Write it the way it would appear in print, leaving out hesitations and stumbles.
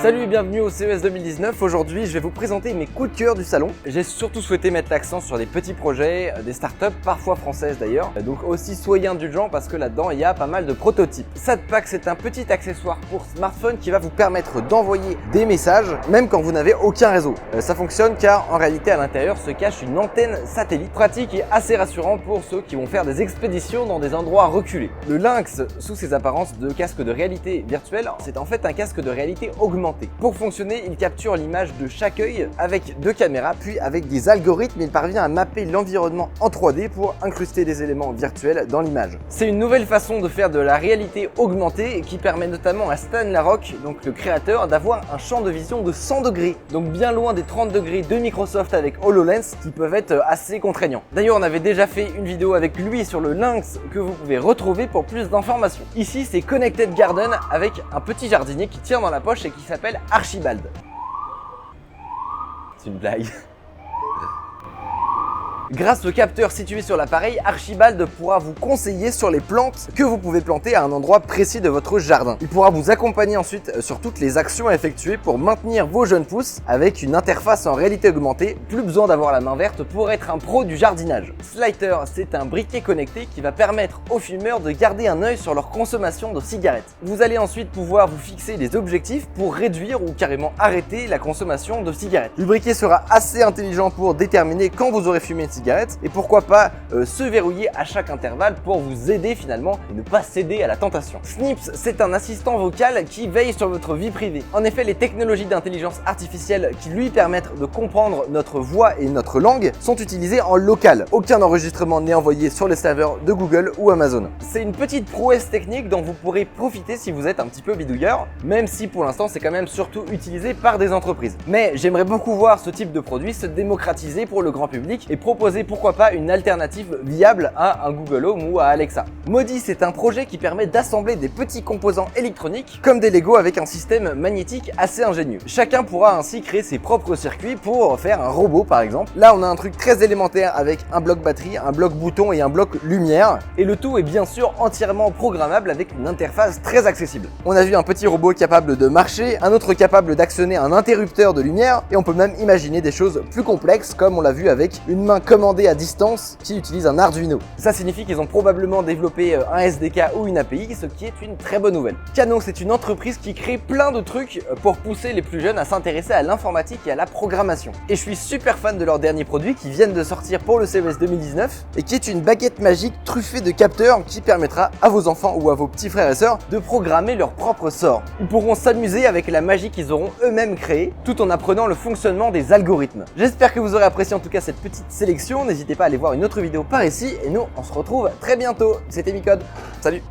Salut et bienvenue au CES 2019. Aujourd'hui, je vais vous présenter mes coups de cœur du salon. J'ai surtout souhaité mettre l'accent sur des petits projets, des startups, parfois françaises d'ailleurs. Donc aussi soyez indulgents parce que là-dedans, il y a pas mal de prototypes. SatPack, c'est un petit accessoire pour smartphone qui va vous permettre d'envoyer des messages même quand vous n'avez aucun réseau. Ça fonctionne car en réalité à l'intérieur se cache une antenne satellite pratique et assez rassurant pour ceux qui vont faire des expéditions dans des endroits reculés. Le Lynx, sous ses apparences de casque de réalité virtuelle, c'est en fait un casque de réalité augmentée. Pour fonctionner, il capture l'image de chaque œil avec deux caméras, puis avec des algorithmes, il parvient à mapper l'environnement en 3D pour incruster des éléments virtuels dans l'image. C'est une nouvelle façon de faire de la réalité augmentée qui permet notamment à Stan Larocque, donc le créateur, d'avoir un champ de vision de 100 degrés, donc bien loin des 30 degrés de Microsoft avec HoloLens qui peuvent être assez contraignants. D'ailleurs, on avait déjà fait une vidéo avec lui sur le Lynx que vous pouvez retrouver pour plus d'informations. Ici, c'est Connected Garden avec un petit jardinier qui tient dans la poche et qui s'appelle Archibald. C'est une blague. Grâce au capteur situé sur l'appareil, Archibald pourra vous conseiller sur les plantes que vous pouvez planter à un endroit précis de votre jardin. Il pourra vous accompagner ensuite sur toutes les actions à effectuer pour maintenir vos jeunes pousses avec une interface en réalité augmentée. Plus besoin d'avoir la main verte pour être un pro du jardinage. Slider, c'est un briquet connecté qui va permettre aux fumeurs de garder un œil sur leur consommation de cigarettes. Vous allez ensuite pouvoir vous fixer des objectifs pour réduire ou carrément arrêter la consommation de cigarettes. Le briquet sera assez intelligent pour déterminer quand vous aurez fumé une cigarette et pourquoi pas se verrouiller à chaque intervalle pour vous aider finalement et ne pas céder à la tentation. Snips, c'est un assistant vocal qui veille sur votre vie privée. En effet, les technologies d'intelligence artificielle qui lui permettent de comprendre notre voix et notre langue sont utilisées en local. Aucun enregistrement n'est envoyé sur les serveurs de Google ou Amazon. C'est une petite prouesse technique dont vous pourrez profiter si vous êtes un petit peu bidouilleur, même si pour l'instant c'est quand même surtout utilisé par des entreprises. Mais j'aimerais beaucoup voir ce type de produit se démocratiser pour le grand public et proposer pourquoi pas une alternative viable à un Google Home ou à Alexa. Modi, c'est un projet qui permet d'assembler des petits composants électroniques comme des Lego avec un système magnétique assez ingénieux. Chacun pourra ainsi créer ses propres circuits pour faire un robot par exemple. Là on a un truc très élémentaire avec un bloc batterie, un bloc bouton et un bloc lumière et le tout est bien sûr entièrement programmable avec une interface très accessible. On a vu un petit robot capable de marcher, un autre capable d'actionner un interrupteur de lumière et on peut même imaginer des choses plus complexes comme on l'a vu avec une main commandée à distance qui utilise un Arduino. Ça signifie qu'ils ont probablement développé un SDK ou une API, ce qui est une très bonne nouvelle. Kano, c'est une entreprise qui crée plein de trucs pour pousser les plus jeunes à s'intéresser à l'informatique et à la programmation. Et je suis super fan de leur dernier produit qui viennent de sortir pour le CES 2019 et qui est une baguette magique truffée de capteurs qui permettra à vos enfants ou à vos petits frères et sœurs de programmer leur propre sort. Ils pourront s'amuser avec la magie qu'ils auront eux-mêmes créée tout en apprenant le fonctionnement des algorithmes. J'espère que vous aurez apprécié en tout cas cette petite sélection. N'hésitez pas à aller voir une autre vidéo par ici et nous on se retrouve très bientôt. C'était Micode, salut.